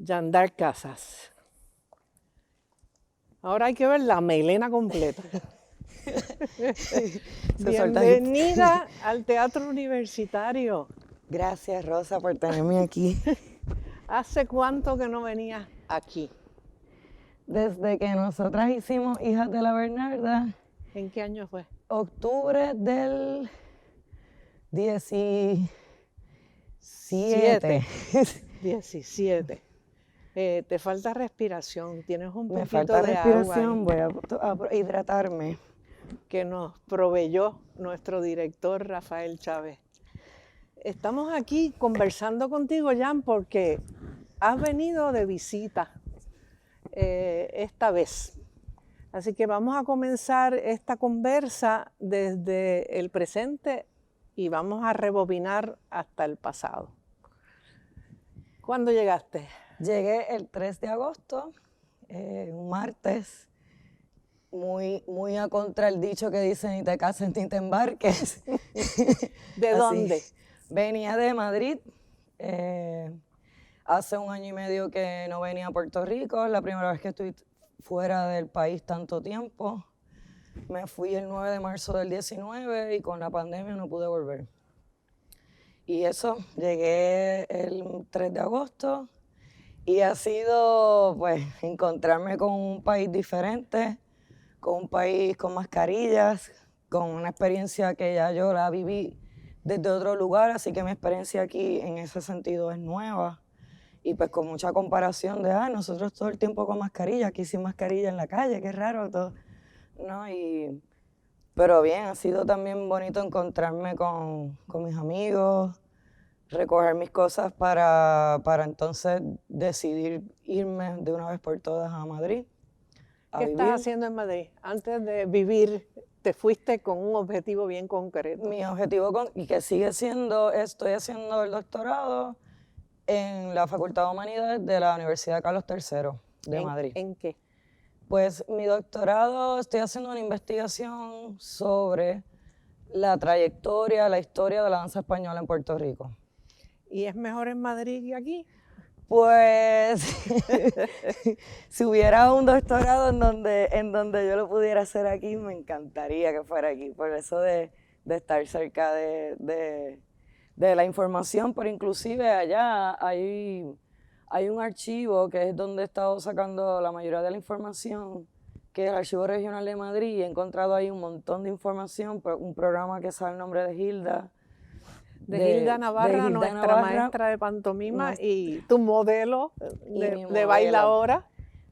Yandar Casas. Ahora hay que ver la melena completa. Bienvenida al Teatro Universitario. Gracias, Rosa, por tenerme aquí. ¿Hace cuánto que no venías aquí? Desde que nosotras hicimos Hijas de la Bernarda. ¿En qué año fue? Octubre del 17. 17. Te falta respiración, tienes un poquito Me falta de respiración, agua voy a hidratarme. que nos proveyó nuestro director Rafael Chávez. Estamos aquí conversando contigo, Jan, porque has venido de visita esta vez. Así que vamos a comenzar esta conversa desde el presente y vamos a rebobinar hasta el pasado. ¿Cuándo llegaste? Llegué el 3 de agosto, un martes, muy a contra el dicho que dice ni te cases ni te embarques. ¿De dónde? Venía de Madrid. Hace 1 año y medio que no venía a Puerto Rico, es la primera vez que estoy fuera del país tanto tiempo. Me fui el 9 de marzo del 19 y con la pandemia no pude volver. Y eso, llegué el 3 de agosto y ha sido pues encontrarme con un país diferente, con un país con mascarillas, con una experiencia que ya yo la viví desde otro lugar, así que mi experiencia aquí en ese sentido es nueva. Y pues con mucha comparación de, nosotros todo el tiempo con mascarilla, aquí sin mascarilla en la calle, qué raro todo, ¿no? Pero bien, ha sido también bonito encontrarme con mis amigos, recoger mis cosas para entonces decidir irme de una vez por todas a Madrid. ¿Qué estás haciendo en Madrid? Antes de vivir, te fuiste con un objetivo bien concreto. Mi objetivo, y que sigue siendo, estoy haciendo el doctorado en la Facultad de Humanidades de la Universidad Carlos III de Madrid. ¿En qué? Pues mi doctorado, estoy haciendo una investigación sobre la trayectoria, la historia de la danza española en Puerto Rico. ¿Y es mejor en Madrid que aquí? Pues, si hubiera un doctorado en donde yo lo pudiera hacer aquí, me encantaría que fuera aquí, por eso de estar cerca de la información, pero inclusive allá hay un archivo que es donde he estado sacando la mayoría de la información, que es el Archivo Regional de Madrid, y he encontrado ahí un montón de información, un programa que sabe el nombre de Hilda. De Hilda Navarra, nuestra maestra de pantomima y tu modelo de bailaora.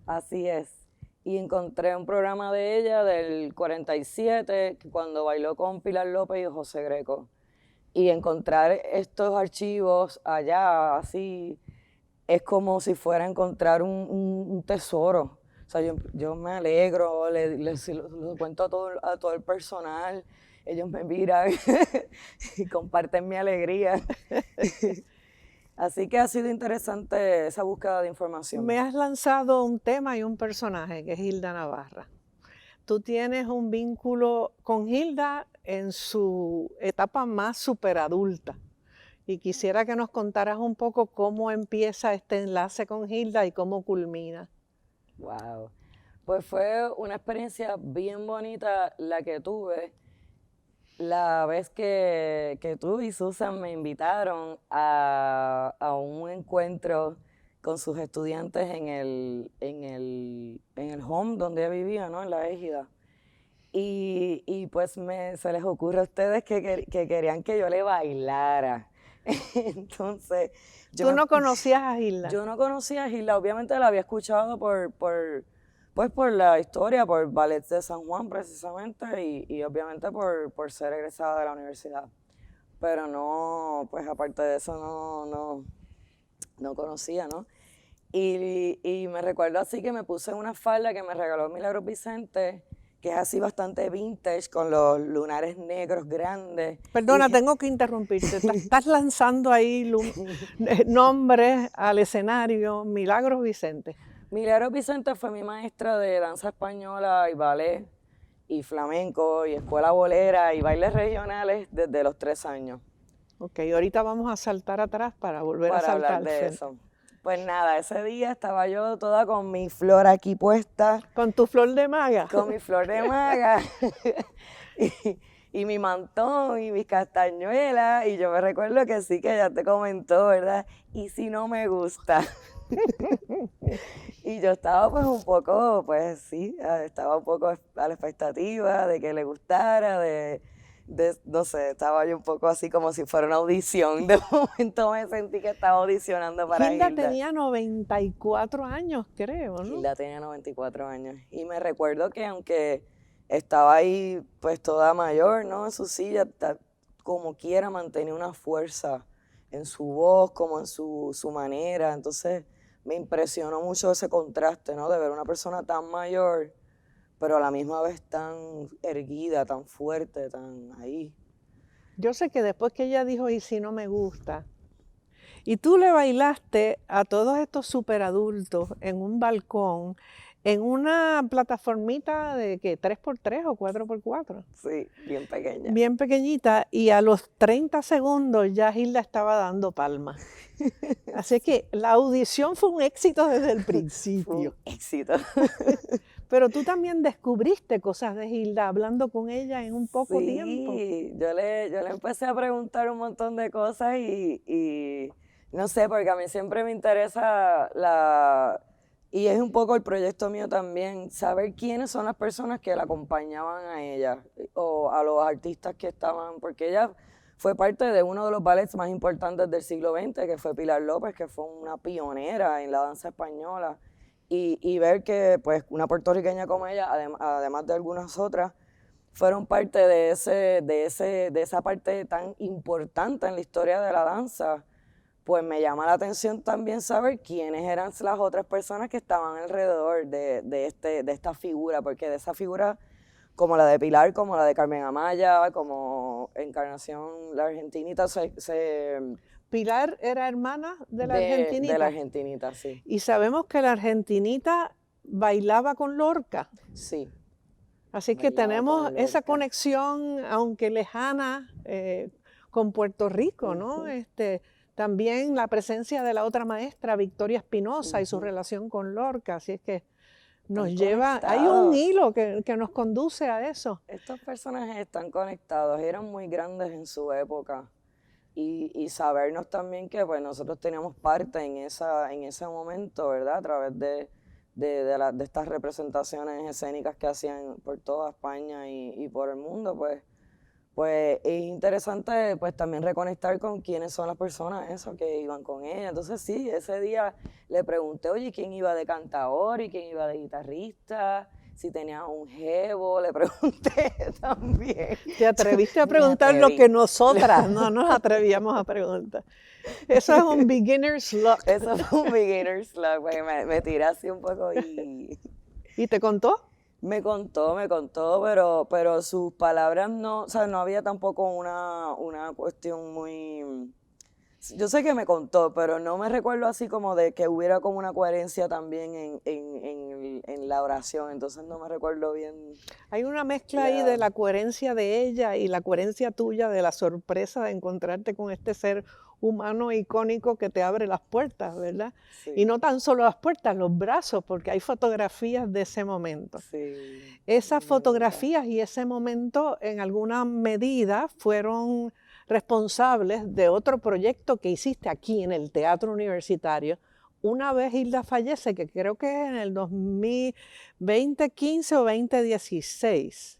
Así es. Y encontré un programa de ella del 47, cuando bailó con Pilar López y José Greco. Y encontrar estos archivos allá, así, es como si fuera a encontrar un tesoro. O sea, yo me alegro, lo cuento a todo el personal, ellos me miran y comparten mi alegría. Así que ha sido interesante esa búsqueda de información. Me has lanzado un tema y un personaje, que es Hilda Navarra. Tú tienes un vínculo con Hilda en su etapa más superadulta. Y quisiera que nos contaras un poco cómo empieza este enlace con Hilda y cómo culmina. Wow. Pues fue una experiencia bien bonita la que tuve. La vez que tú y Susan me invitaron a un encuentro con sus estudiantes en el home donde ella vivía, ¿no? En La Égida. Y pues se les ocurre a ustedes que querían que yo le bailara. Entonces, ¿Tú no conocías a Hilda? Yo no conocía a Hilda, obviamente la había escuchado por la historia, por Ballet de San Juan precisamente, y obviamente por ser egresada de la universidad. Pero no, pues aparte de eso no conocía, ¿no? Y me recuerdo así que me puse una falda que me regaló Milagros Vicente, que es así bastante vintage, con los lunares negros grandes. Perdona, tengo que interrumpirte. Estás lanzando ahí nombres al escenario. Milagros Vicente. Milagros Vicente fue mi maestra de danza española y ballet y flamenco y escuela bolera y bailes regionales desde los 3 años. Ok, ahorita vamos a saltar atrás para volver a saltar hablar de eso. Pues nada, ese día estaba yo toda con mi flor aquí puesta, Con tu flor de maga. con mi flor de maga y mi mantón y mis castañuelas. Y yo me recuerdo que sí, que ella te comentó, ¿verdad? Y si no me gusta. Y yo estaba pues un poco, pues sí, estaba un poco a la expectativa de que le gustara, no sé, estaba yo un poco así como si fuera una audición. De momento me sentí que estaba audicionando para Hilda Hilda. tenía 94 años, creo, ¿no? Hilda tenía 94 años. Y me recuerdo que aunque estaba ahí pues toda mayor, ¿no? En su silla, como quiera mantenía una fuerza en su voz, como en su manera. Entonces me impresionó mucho ese contraste, ¿no? De ver una persona tan mayor, pero a la misma vez tan erguida, tan fuerte, tan ahí. Yo sé que después que ella dijo, y si no me gusta, y tú le bailaste a todos estos superadultos en un balcón, en una plataformita de ¿qué? ¿3x3 o 4x4? Sí, bien pequeña. Bien pequeñita, y a los 30 segundos ya Hilda estaba dando palmas. Así que la audición fue un éxito desde el Fue un principio. éxito. Pero tú también descubriste cosas de Hilda hablando con ella en un poco tiempo. Sí, yo le empecé a preguntar un montón de cosas y no sé, porque a mí siempre me interesa y es un poco el proyecto mío también, saber quiénes son las personas que la acompañaban a ella o a los artistas que estaban, porque ella fue parte de uno de los ballets más importantes del siglo XX, que fue Pilar López, que fue una pionera en la danza española. Y ver que pues una puertorriqueña como ella, además de algunas otras, fueron parte de esa parte tan importante en la historia de la danza, pues me llama la atención también saber quiénes eran las otras personas que estaban alrededor de esta figura, porque de esa figura, como la de Pilar, como la de Carmen Amaya, como Encarnación, la argentinita, Pilar era hermana de la argentinita. de la argentinita, sí. Y sabemos que la argentinita bailaba con Lorca. Sí. Así que Bailaba tenemos con esa Lorca. conexión, aunque lejana, con Puerto Rico, ¿no? Ujú. También la presencia de la otra maestra, Victoria Espinosa, y su Ujú. relación con Lorca. Así es que nos Están lleva, hay un conectados. hilo que nos conduce a eso. Estos personajes están conectados, eran muy grandes en su época. Y sabernos también que pues, nosotros teníamos parte en ese momento, ¿verdad? A través de estas representaciones escénicas que hacían por toda España y por el mundo, pues es interesante pues también reconectar con quiénes son las personas eso, que iban con ella. Entonces sí, ese día le pregunté, oye, ¿quién iba de cantador y quién iba de guitarrista? Si tenía un jevo, le pregunté también. Te atreviste a Me preguntar lo atreví. que nosotras no nos atrevíamos a preguntar. Eso es un beginner's luck. Eso fue un beginner's luck, porque me tiré así un poco y ¿Y te contó? me contó, pero sus palabras no, o sea, no había tampoco una cuestión muy... Yo sé que me contó, pero no me recuerdo así como de que hubiera como una coherencia también en la oración, entonces no me recuerdo bien. Hay una mezcla ahí de la coherencia de ella y la coherencia tuya de la sorpresa de encontrarte con este ser humano icónico que te abre las puertas, ¿verdad? Sí, Y no tan solo las puertas, los brazos, porque hay fotografías de ese momento. sí. Esas de verdad. fotografías y ese momento en alguna medida fueron responsables de otro proyecto que hiciste aquí en el Teatro Universitario. Una vez Hilda fallece, que creo que es en el 2015 o 2016.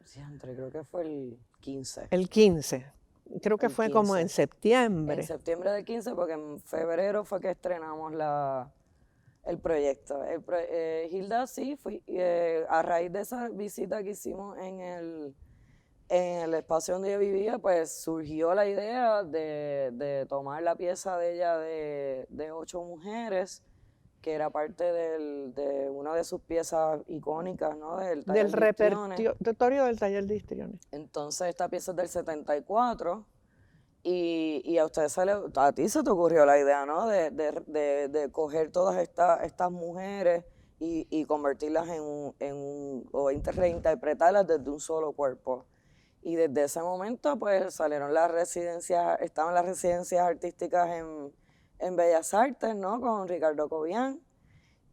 Siempre, creo que fue el 15. El 15. Creo que El fue como en 15. septiembre. En septiembre del 15, porque en febrero fue que estrenamos el proyecto. Hilda, sí, a raíz de esa visita que hicimos en el espacio donde ella vivía, pues surgió la idea de tomar la pieza de ella de 8 mujeres, que era parte de una de sus piezas icónicas, ¿no? Del taller Del de histriones. repertorio del taller de histriones. Entonces esta pieza es del 74 y a ti se te ocurrió la idea, ¿no? De coger todas estas mujeres y convertirlas o reinterpretarlas desde un solo cuerpo. Y desde ese momento, pues salieron estaban las residencias artísticas en Bellas Artes, ¿no? Con Ricardo Cobian.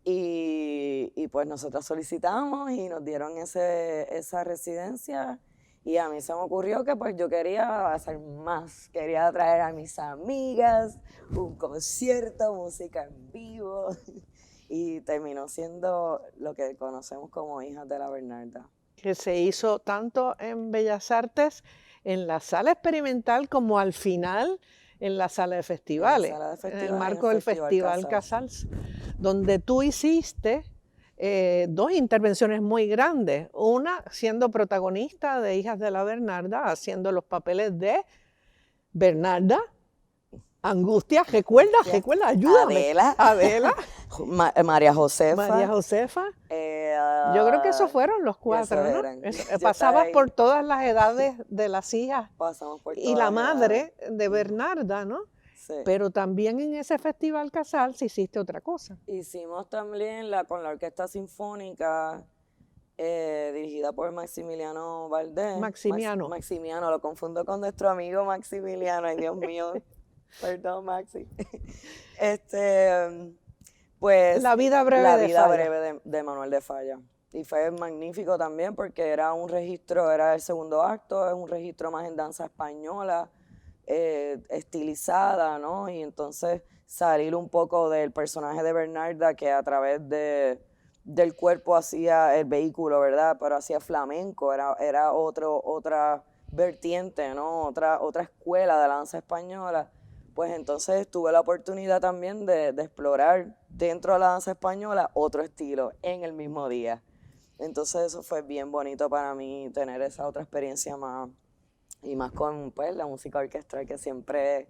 Y pues nosotros solicitamos y nos dieron esa residencia. Y a mí se me ocurrió que pues yo quería hacer más. Quería traer a mis amigas, un concierto, música en vivo. Y terminó siendo lo que conocemos como Hijas de la Bernarda. Que se hizo tanto en Bellas Artes, en la sala experimental, como al final en la sala de festivales, en el marco del Festival Casals, donde tú hiciste dos intervenciones muy grandes. Una siendo protagonista de Hijas de la Bernarda, haciendo los papeles de Bernarda, Angustia, recuerda, ayúdame. Adela. María Josefa. María Josefa. Yo creo que esos fueron los cuatro, ¿no? Pasabas por todas las edades de las hijas. Pasamos por todas y la madre de Bernarda, ¿no? Sí. Pero también en ese Festival Casals hiciste otra cosa. Hicimos también con la Orquesta Sinfónica, dirigida por Maximiliano Valdés. Maximiano, lo confundo con nuestro amigo Maximiliano, ay Dios mío. Perdón, Maxi. Pues La vida breve de Manuel de Falla. Y fue magnífico también porque era un registro, era el segundo acto, es un registro más en danza española, estilizada, ¿no? Y entonces salir un poco del personaje de Bernarda, que a través del cuerpo hacía el vehículo, ¿verdad? Pero hacía flamenco, era otra vertiente, ¿no? Otra escuela de la danza española. Pues entonces tuve la oportunidad también de explorar dentro de la danza española otro estilo en el mismo día. Entonces eso fue bien bonito para mí, tener esa otra experiencia más, y más con pues, la música orquestal, que siempre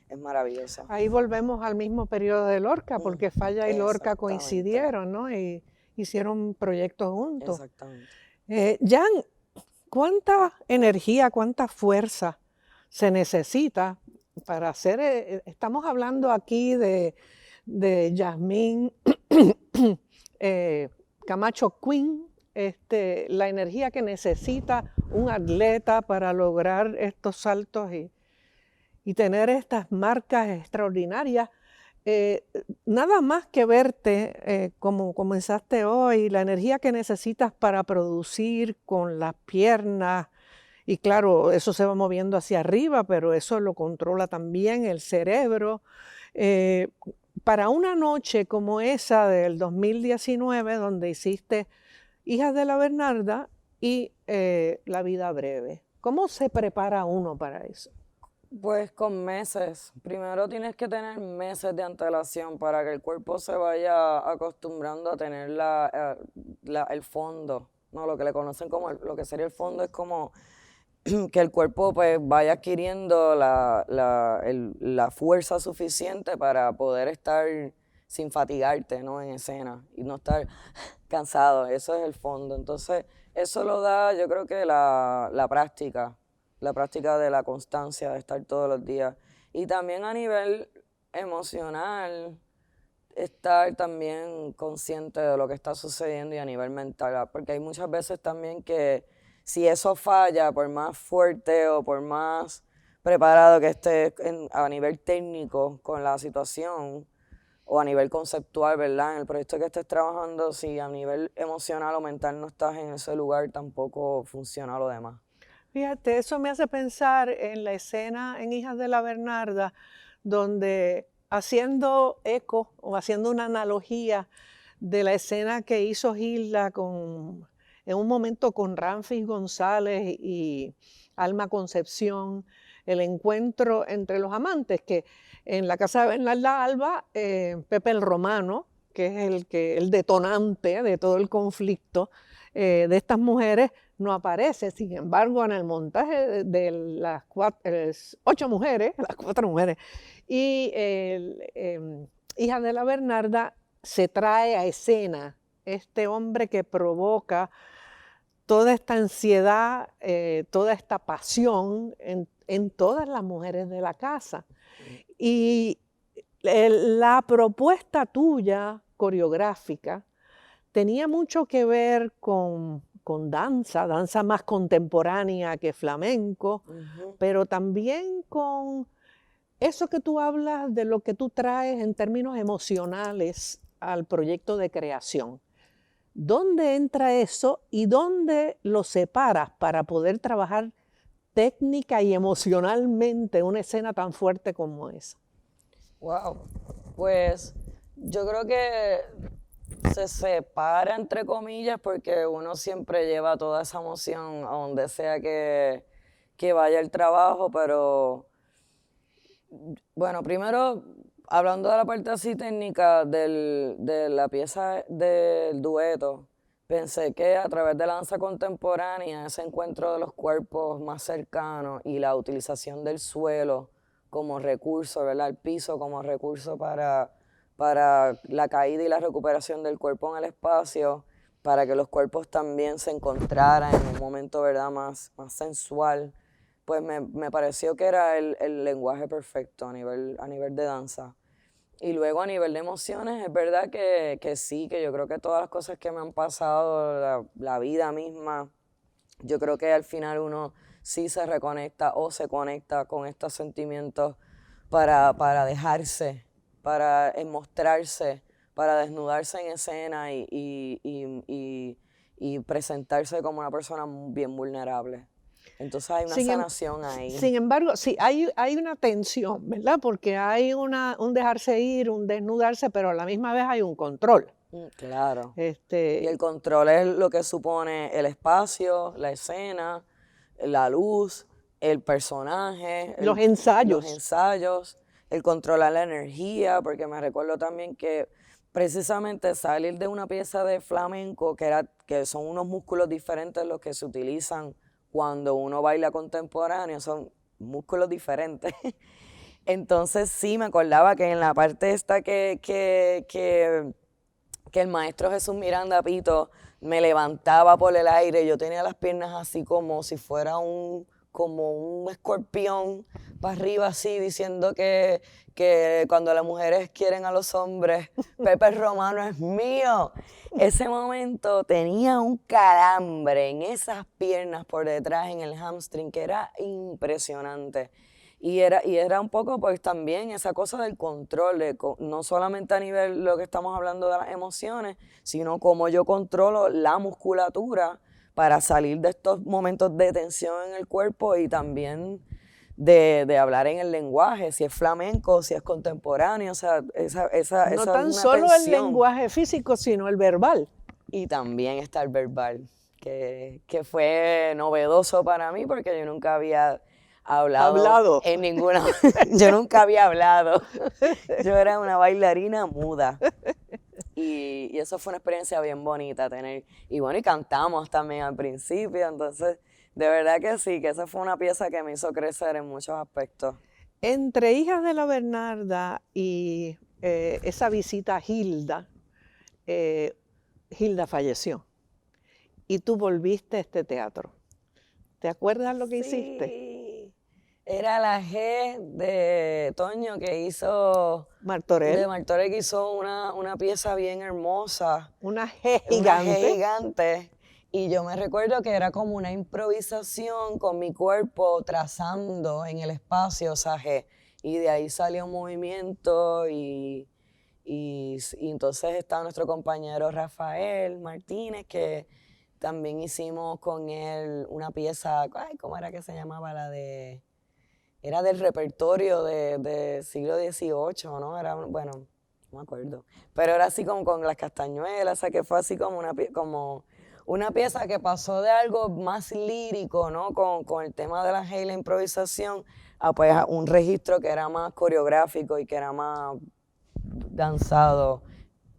es maravillosa. Ahí volvemos al mismo periodo de Lorca, porque Falla y Lorca coincidieron, ¿no? Y hicieron proyectos juntos. Exactamente. Jan, ¿cuánta energía, cuánta fuerza se necesita para hacer? Estamos hablando aquí de Yasmín Camacho Queen, la energía que necesita un atleta para lograr estos saltos y tener estas marcas extraordinarias. Nada más que verte como comenzaste hoy, la energía que necesitas para producir con las piernas, y claro, eso se va moviendo hacia arriba, pero eso lo controla también el cerebro. Para una noche como esa del 2019, donde hiciste Hijas de la Bernarda y La vida breve, ¿cómo se prepara uno para eso? Pues con meses. Primero tienes que tener meses de antelación para que el cuerpo se vaya acostumbrando a tener el fondo, ¿no? Lo que le conocen como lo que sería el fondo es como que el cuerpo pues vaya adquiriendo la fuerza suficiente para poder estar sin fatigarte, ¿no? En escena y no estar cansado. Eso es el fondo. Entonces, eso lo da, yo creo que la práctica de la constancia, de estar todos los días. Y también a nivel emocional, estar también consciente de lo que está sucediendo y a nivel mental, porque hay muchas veces también que si eso falla, por más fuerte o por más preparado que estés a nivel técnico con la situación o a nivel conceptual, ¿verdad? En el proyecto que estés trabajando, si a nivel emocional o mental no estás en ese lugar, tampoco funciona lo demás. Fíjate, eso me hace pensar en la escena en Hijas de la Bernarda, donde haciendo eco o haciendo una analogía de la escena que hizo Gilda en un momento con Ramfis González y Alma Concepción, el encuentro entre los amantes, que en la casa de Bernarda Alba, Pepe el Romano, que es el detonante de todo el conflicto de estas mujeres, no aparece. Sin embargo, en el montaje de las 8 mujeres, las 4 mujeres, y Hija de la Bernarda, se trae a escena este hombre que provoca toda esta ansiedad, toda esta pasión en todas las mujeres de la casa. Y la propuesta tuya coreográfica tenía mucho que ver con danza más contemporánea que flamenco, pero también con Eso que tú hablas de lo que tú traes en términos emocionales al proyecto de creación, ¿dónde entra eso y dónde lo separas para poder trabajar técnica y emocionalmente una escena tan fuerte como esa? Wow, pues yo creo que se separa entre comillas porque uno siempre lleva toda esa emoción a donde sea que vaya el trabajo, pero bueno, primero hablando de la parte así técnica de la pieza del dueto, pensé que a través de la danza contemporánea, ese encuentro de los cuerpos más cercanos y la utilización del suelo como recurso, ¿verdad? El piso como recurso para la caída y la recuperación del cuerpo en el espacio, para que los cuerpos también se encontraran en un momento, ¿verdad? Más sensual, pues me pareció que era el lenguaje perfecto a nivel de danza. Y luego a nivel de emociones, es verdad que sí, que yo creo que todas las cosas que me han pasado, la vida misma, yo creo que al final uno sí se reconecta o se conecta con estos sentimientos para dejarse, para mostrarse, para desnudarse en escena y presentarse como una persona bien vulnerable. Entonces hay una sanación ahí. Sin embargo, sí, hay una tensión, ¿verdad? Porque hay un dejarse ir, un desnudarse, pero a la misma vez hay un control. Claro. Y Este, el control es lo que supone el espacio, la escena, la luz, el personaje, los los ensayos. ensayos, el controlar la energía, porque me recuerdo también que precisamente salir de una pieza de flamenco, que son unos músculos diferentes los que se utilizan cuando uno baila contemporáneo, son músculos diferentes. Entonces sí, me acordaba que en la parte esta que el maestro Jesús Miranda Pito me levantaba por el aire, yo tenía las piernas así como si fuera como un escorpión para arriba así, diciendo que cuando las mujeres quieren a los hombres, Pepe Romano es mío. Ese momento tenía un calambre en esas piernas por detrás, en el hamstring, que era impresionante. Y era un poco pues también esa cosa del control, no solamente a nivel lo que estamos hablando de las emociones, sino cómo yo controlo la musculatura para salir de estos momentos de tensión en el cuerpo y también de hablar en el lenguaje, si es flamenco, si es contemporáneo, o sea, esa es No tan una solo el tensión. lenguaje físico, sino el verbal. Y también está el verbal, que fue novedoso para mí porque yo nunca había hablado en ninguna, yo nunca había hablado, yo era una bailarina muda y eso fue una experiencia bien bonita tener, y bueno, y cantamos también al principio, entonces de verdad que sí, que esa fue una pieza que me hizo crecer en muchos aspectos. Entre Hijas de la Bernarda y esa visita a Hilda, Hilda falleció y tú volviste a este teatro. ¿Te acuerdas lo que hiciste? Sí, era la G de Toño que hizo, Martorell, de Martorell, que hizo una pieza bien hermosa, una G una G gigante. gigante. Y yo me recuerdo que era como una improvisación con mi cuerpo trazando en el espacio esa G. Y de ahí salió un movimiento y entonces está nuestro compañero Rafael Martínez, que también hicimos con él una pieza, ay, ¿cómo era que se llamaba? Era del repertorio de siglo XVIII, ¿no? Era, bueno, no me acuerdo. Pero era así como con las castañuelas, o sea, que fue así como como una pieza que pasó de algo más lírico, ¿no? Con el tema de la G y la improvisación, a pues a un registro que era más coreográfico y que era más danzado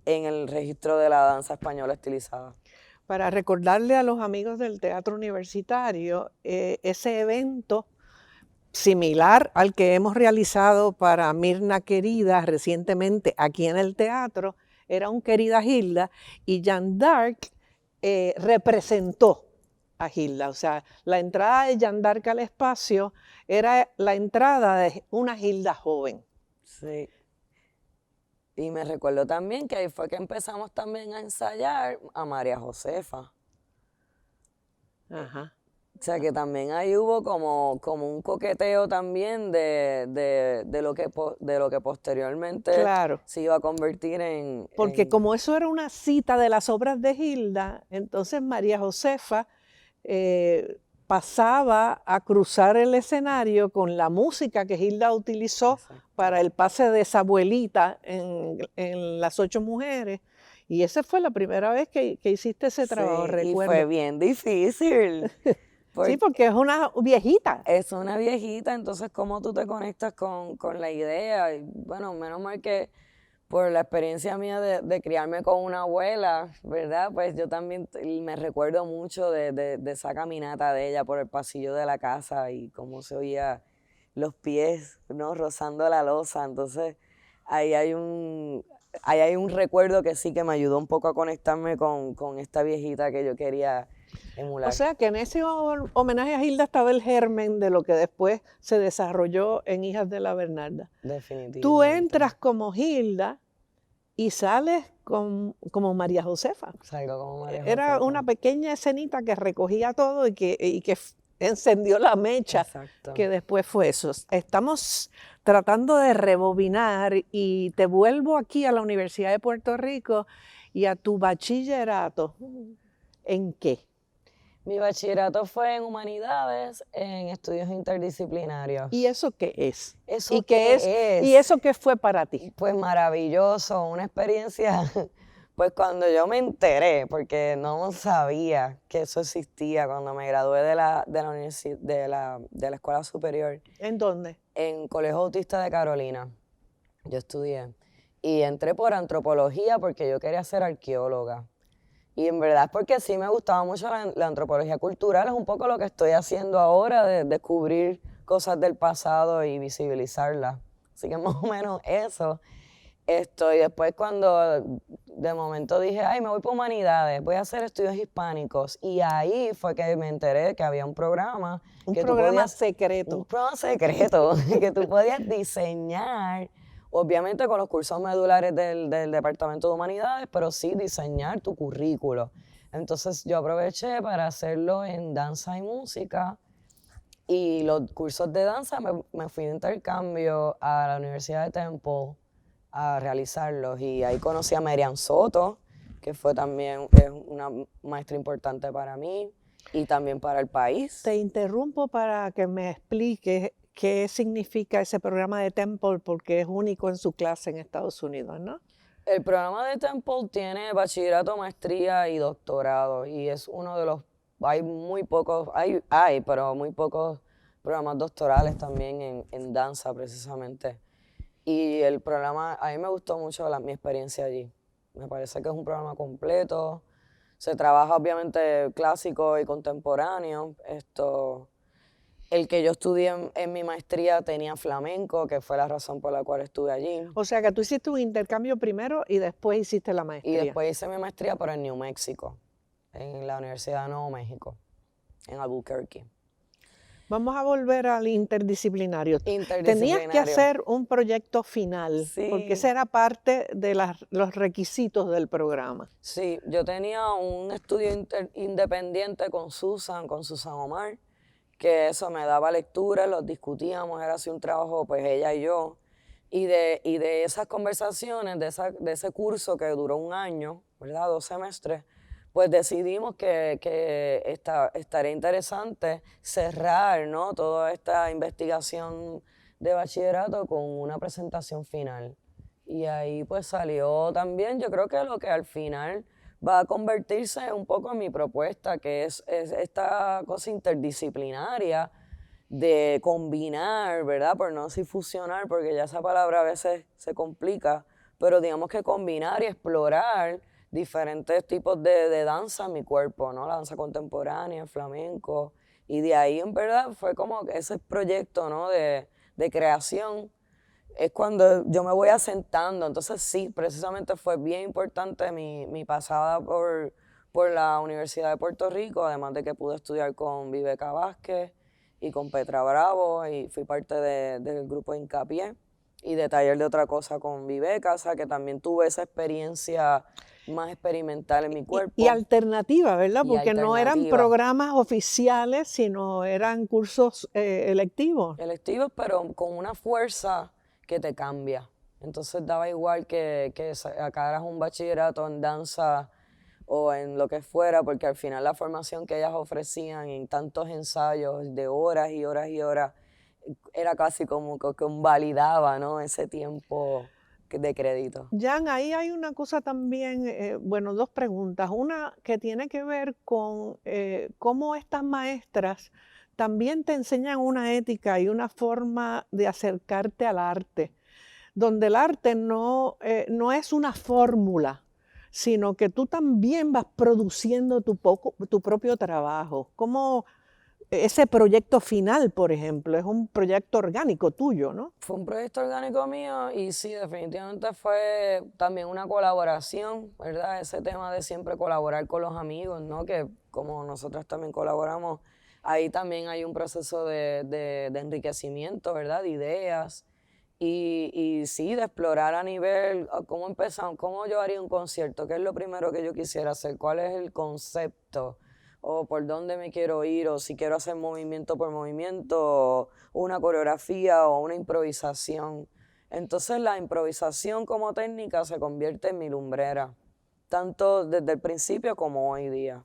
en el registro de la danza española estilizada. Para recordarle a los amigos del Teatro Universitario, ese evento similar al que hemos realizado para Mirna Querida recientemente aquí en el teatro, era un Querida Hilda, y Jeanne d'Arc representó a Hilda. O sea, la entrada de Jeanne d'Arc al espacio era la entrada de una Hilda joven. Sí. Y me recuerdo también que ahí fue que empezamos también a ensayar a María Josefa. Ajá. O sea que también ahí hubo como un coqueteo también de lo que posteriormente Claro, se iba a convertir porque como eso era una cita de las obras de Hilda, entonces María Josefa pasaba a cruzar el escenario con la música que Hilda utilizó Exacto. para el pase de esa abuelita en Las Ocho Mujeres. Y esa fue la primera vez que hiciste ese trabajo, Sí, y fue recuerdo. bien difícil. Sí, Porque porque es una viejita. es una viejita, entonces cómo tú te conectas con la idea. Y bueno, menos mal que por la experiencia mía de criarme con una abuela, ¿verdad? Pues yo también me recuerdo mucho de esa caminata de ella por el pasillo de la casa y cómo se oía los pies, ¿no? Rozando la losa. Entonces ahí ahí hay un recuerdo que sí que me ayudó un poco a conectarme con esta viejita que yo quería O emular. sea que en ese homenaje a Hilda estaba el germen de lo que después se desarrolló en Hijas de la Bernarda. Tú Definitivamente. entras como Hilda y sales como María Josefa. Salgo como María Era Josefa. una pequeña escenita que recogía todo y que encendió la mecha, Exacto. que después fue eso. Estamos tratando de rebobinar y te vuelvo aquí a la Universidad de Puerto Rico y a tu bachillerato. ¿En qué? Mi bachillerato fue en humanidades, en estudios interdisciplinarios. ¿Y eso qué es? ¿Eso ¿Y qué es? qué ¿Y es? eso qué fue para ti? Pues maravilloso, una experiencia, pues cuando yo me enteré, porque no sabía que eso existía, cuando me gradué de la escuela superior ¿En dónde? en Colegio Autista de Carolina, yo estudié, y entré por antropología porque yo quería ser arqueóloga. Y en verdad es porque sí me gustaba mucho la antropología cultural, es un poco lo que estoy haciendo ahora, de descubrir cosas del pasado y visibilizarlas. Así que más o menos eso. Y después cuando de momento dije, ay, me voy por humanidades, voy a hacer estudios hispánicos. Y ahí fue que me enteré que había un programa Un que tú programa podías, secreto. un programa secreto, que tú podías diseñar, obviamente con los cursos medulares del Departamento de Humanidades, pero sí diseñar tu currículo. Entonces yo aproveché para hacerlo en danza y música. Y los cursos de danza me fui de intercambio a la Universidad de Temple a realizarlos. Y ahí conocí a Merian Soto, que fue también una maestra importante para mí y también para el país. Te interrumpo para que me expliques qué significa ese programa de Temple, porque es único en su clase en Estados Unidos, ¿no? El programa de Temple tiene bachillerato, maestría y doctorado. Y es uno de los, hay muy pocos, pero muy pocos programas doctorales también en danza precisamente. Y el programa, a mí me gustó mucho mi experiencia allí. Me parece que es un programa completo. Se trabaja obviamente clásico y contemporáneo. El que yo estudié en mi maestría tenía flamenco, que fue la razón por la cual estuve allí. O sea que tú hiciste un intercambio primero y después hiciste la Y maestría. después hice mi maestría, pero en New Mexico, en la Universidad de Nuevo México, en Albuquerque. Vamos a volver al interdisciplinario. Tenías que Interdisciplinario. hacer un proyecto final, porque Sí. ese era parte de los requisitos del programa. Sí, yo tenía un estudio independiente con Susan Omar, que eso me daba lectura, los discutíamos, era así un trabajo, pues ella y yo. Y de esas conversaciones, de ese curso que duró un año, ¿verdad? 2 semestres, pues decidimos que estaría interesante cerrar, ¿no? Toda esta investigación de bachillerato con una presentación final. Y ahí pues salió también, yo creo que lo que al final va a convertirse un poco en mi propuesta, que es esta cosa interdisciplinaria de combinar, ¿verdad? Por no decir fusionar, porque ya esa palabra a veces se complica, pero digamos que combinar y explorar diferentes tipos de danza en mi cuerpo, ¿no? La danza contemporánea, el flamenco, y de ahí en verdad fue como ese proyecto, ¿no? De creación es cuando yo me voy asentando. Entonces sí, precisamente fue bien importante mi pasada por la Universidad de Puerto Rico, además de que pude estudiar con Viveca Vázquez y con Petra Bravo y fui parte del grupo Hincapié. y de taller de otra cosa con Viveca, o sea que también tuve esa experiencia más experimental en mi cuerpo. Y alternativa, ¿verdad? Y Porque no eran alternativa. programas oficiales, sino eran cursos electivos. Electivos, pero con una fuerza que te cambia. Entonces daba igual que sacaras un bachillerato en danza o en lo que fuera, porque al final la formación que ellas ofrecían en tantos ensayos de horas y horas y horas, era casi como que convalidaba, ¿no? Ese tiempo de crédito. Jan, ahí hay una cosa también, bueno, dos preguntas. Una que tiene que ver con cómo estas maestras también te enseñan una ética y una forma de acercarte al arte, donde el arte no es una fórmula, sino que tú también vas produciendo tu propio trabajo. Como ese proyecto final, por ejemplo, es un proyecto orgánico tuyo, ¿no? Fue un proyecto orgánico mío y sí, definitivamente fue también una colaboración, ¿verdad? Ese tema de siempre colaborar con los amigos, ¿no? Que como nosotros también colaboramos, ahí también hay un proceso de enriquecimiento, ¿verdad? De ideas y sí, de explorar a nivel, cómo empezamos, cómo yo haría un concierto, qué es lo primero que yo quisiera hacer, cuál es el concepto, o por dónde me quiero ir, o si quiero hacer movimiento por movimiento, o una coreografía o una improvisación. Entonces la improvisación como técnica se convierte en mi lumbrera, tanto desde el principio como hoy día.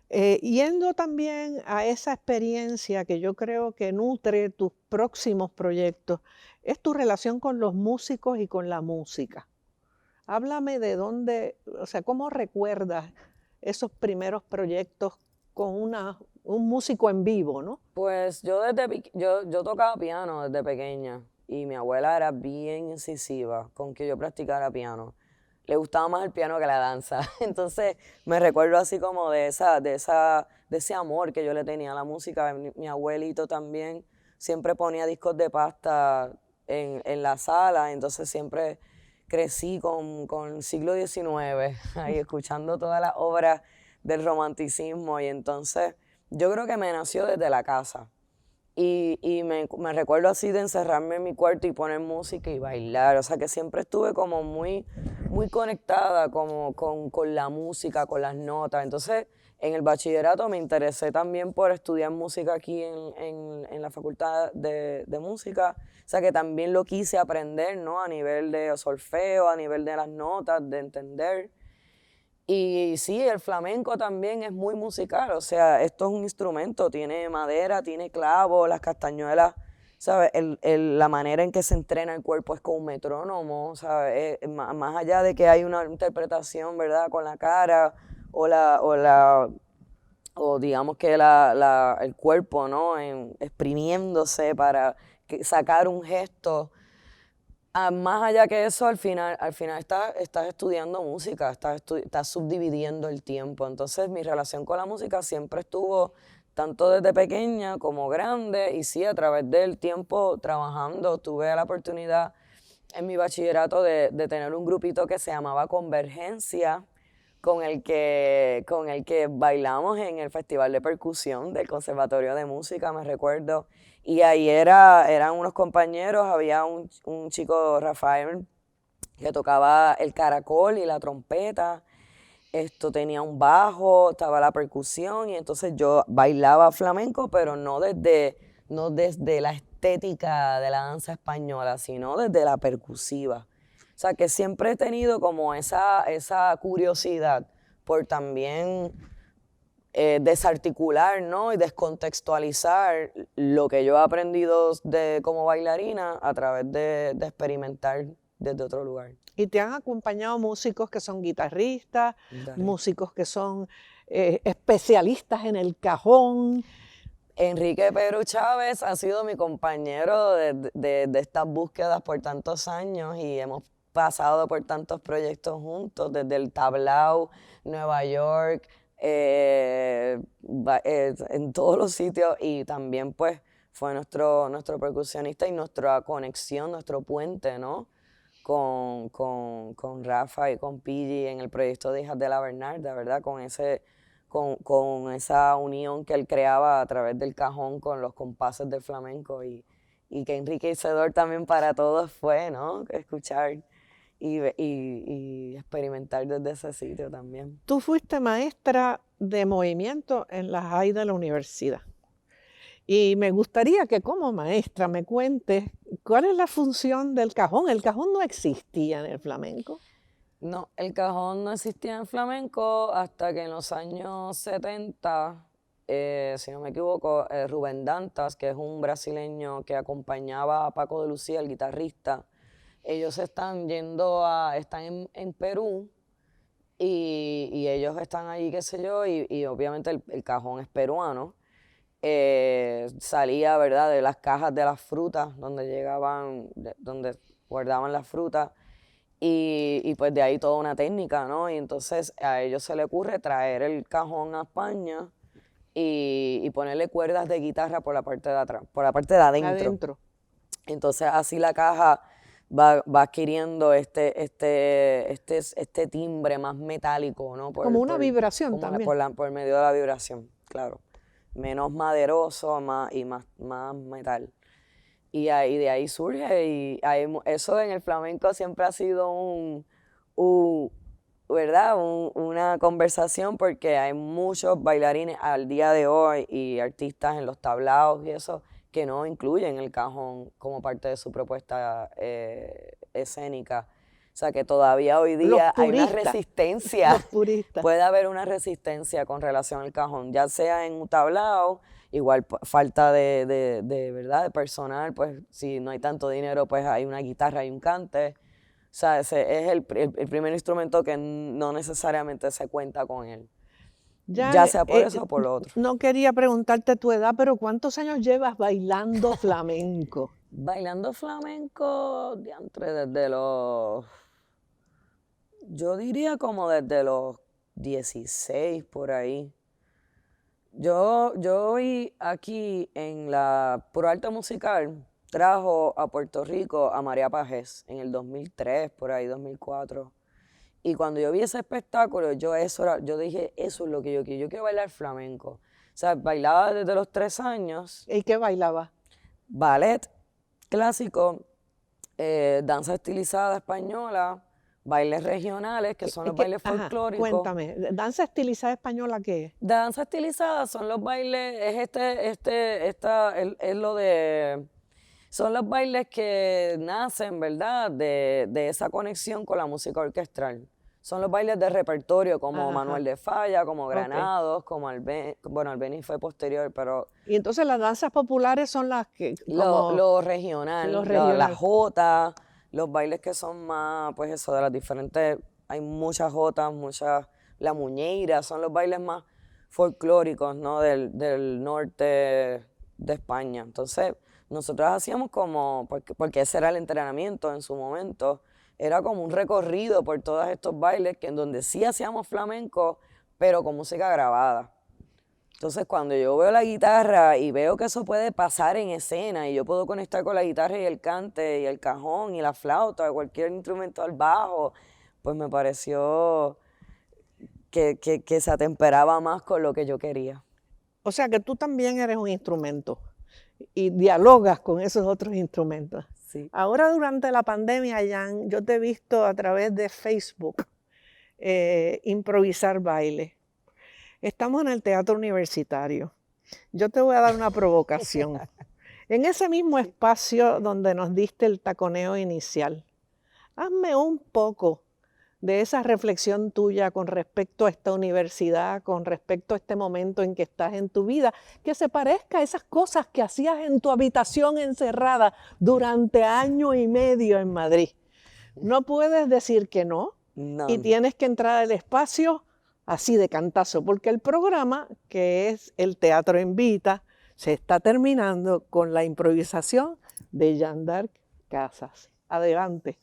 Yendo también a esa experiencia que yo creo que nutre tus próximos proyectos, es tu relación con los músicos y con la música. Háblame de dónde, o sea, cómo recuerdas esos primeros proyectos con un músico en vivo, ¿no? Pues yo tocaba piano desde pequeña y mi abuela era bien incisiva con que yo practicara piano. Le gustaba más el piano que la danza. Entonces me recuerdo así como de ese amor que yo le tenía a la música. Mi abuelito también siempre ponía discos de pasta en la sala, entonces siempre crecí con el siglo XIX, ahí escuchando todas las obras del romanticismo y entonces yo creo que me nació desde la casa. Y me recuerdo así de encerrarme en mi cuarto y poner música y bailar. O sea que siempre estuve como muy conectada como con la música, con las notas. Entonces en el bachillerato me interesé también por estudiar música aquí en la Facultad de Música. O sea que también lo quise aprender, ¿no? A nivel de solfeo, a nivel de las notas, de entender. Y sí, el flamenco también es muy musical, o sea, esto es un instrumento, tiene madera, tiene clavos, las castañuelas, ¿sabes? La manera en que se entrena el cuerpo es con un metrónomo, ¿sabes? Más allá de que hay una interpretación, ¿verdad? Con la cara o digamos que el cuerpo, ¿no? Exprimiéndose para sacar un gesto. Más allá que eso, al final estás estudiando música, estás subdividiendo el tiempo. Entonces, mi relación con la música siempre estuvo tanto desde pequeña como grande, y sí, a través del tiempo trabajando, tuve la oportunidad en mi bachillerato de tener un grupito que se llamaba Convergencia, con el que bailamos en el Festival de Percusión del Conservatorio de Música, me recuerdo. Y ahí eran unos compañeros, había un chico, Rafael, que tocaba el caracol y la trompeta. Esto tenía un bajo, estaba la percusión y entonces yo bailaba flamenco, pero no desde la estética de la danza española, sino desde la percusiva. O sea, que siempre he tenido como esa curiosidad por también desarticular, ¿no? Y descontextualizar lo que yo he aprendido como bailarina a través de experimentar desde otro lugar. Y te han acompañado músicos que son guitarristas, músicos que son especialistas en el cajón. Enrique Pedro Chávez ha sido mi compañero de estas búsquedas por tantos años y hemos pasado por tantos proyectos juntos, desde el Tablao, Nueva York, en todos los sitios, y también pues fue nuestro percusionista y nuestra conexión, nuestro puente, ¿no? Con Rafa y con Pigi en el proyecto de Hijas de la Bernarda, ¿verdad? Con esa unión que él creaba a través del cajón con los compases del flamenco y y qué enriquecedor también para todos fue, ¿no? Escuchar y experimentar desde ese sitio también. Tú fuiste maestra de movimiento en la high de la universidad. Y me gustaría que como maestra me cuentes cuál es la función del cajón. El cajón no existía en el flamenco. No, el cajón no existía en flamenco hasta que en los años 70, si no me equivoco, Rubén Dantas, que es un brasileño que acompañaba a Paco de Lucía, el guitarrista, ellos están están en Perú y ellos están allí, qué sé yo, y obviamente el cajón es peruano. Salía, ¿verdad?, de las cajas de las frutas, donde guardaban las frutas, y pues de ahí toda una técnica, ¿no? Y entonces a ellos se les ocurre traer el cajón a España y ponerle cuerdas de guitarra por la parte de atrás, por la parte de adentro. Entonces así la caja va adquiriendo este timbre más metálico, ¿no? Como una vibración también. Por medio de la vibración, claro. Menos maderoso más metal. Y de ahí surge, eso en el flamenco siempre ha sido ¿verdad? Una conversación, porque hay muchos bailarines al día de hoy y artistas en los tablaos y eso que no incluyen el cajón como parte de su propuesta escénica. O sea que todavía hoy día hay una resistencia. Los puristas. Puede haber una resistencia con relación al cajón, ya sea en un tablao, igual falta de ¿verdad?, de personal, pues si no hay tanto dinero, pues hay una guitarra y un cante. O sea, ese es el primer instrumento que no necesariamente se cuenta con él. Ya sea por eso o por lo otro. No quería preguntarte tu edad, pero ¿cuántos años llevas bailando flamenco? Bailando flamenco, yo diría como desde los 16 por ahí. Yo vi aquí en la Puro Arte Musical, trajo a Puerto Rico a María Pajés en el 2003, por ahí 2004. Y cuando yo vi ese espectáculo, yo dije, eso es lo que yo quiero bailar flamenco. O sea, bailaba desde los 3 años. ¿Y qué bailaba? Ballet clásico, danza estilizada española, bailes regionales, que son los bailes folclóricos. Cuéntame, ¿danza estilizada española qué es? Danza estilizada son los bailes, son los bailes que nacen, ¿verdad?, de esa conexión con la música orquestral. Son los bailes de repertorio, como Manuel de Falla, como Granados, como Albéniz fue posterior, pero... Y entonces las danzas populares son las que... Lo regional, la jota, los bailes que son más, pues eso, de las diferentes... Hay muchas jotas, la muñeira, son los bailes más folclóricos, ¿no?, del norte de España. Entonces, nosotros hacíamos porque ese era el entrenamiento en su momento, era como un recorrido por todos estos bailes en donde sí hacíamos flamenco, pero con música grabada. Entonces, cuando yo veo la guitarra y veo que eso puede pasar en escena y yo puedo conectar con la guitarra y el cante y el cajón y la flauta, cualquier instrumento al bajo, pues me pareció que se atemperaba más con lo que yo quería. O sea, que tú también eres un instrumento y dialogas con esos otros instrumentos. Sí. Ahora, durante la pandemia, Jan, yo te he visto a través de Facebook improvisar baile. Estamos en el Teatro Universitario. Yo te voy a dar una provocación. En ese mismo espacio donde nos diste el taconeo inicial, hazme un poco de esa reflexión tuya con respecto a esta universidad, con respecto a este momento en que estás en tu vida, que se parezca a esas cosas que hacías en tu habitación encerrada durante año y medio en Madrid. No puedes decir que no, y tienes que entrar al espacio así de cantazo, porque el programa, que es el Teatro Invita, se está terminando con la improvisación de Jeanne d'Arc Casas. Adelante.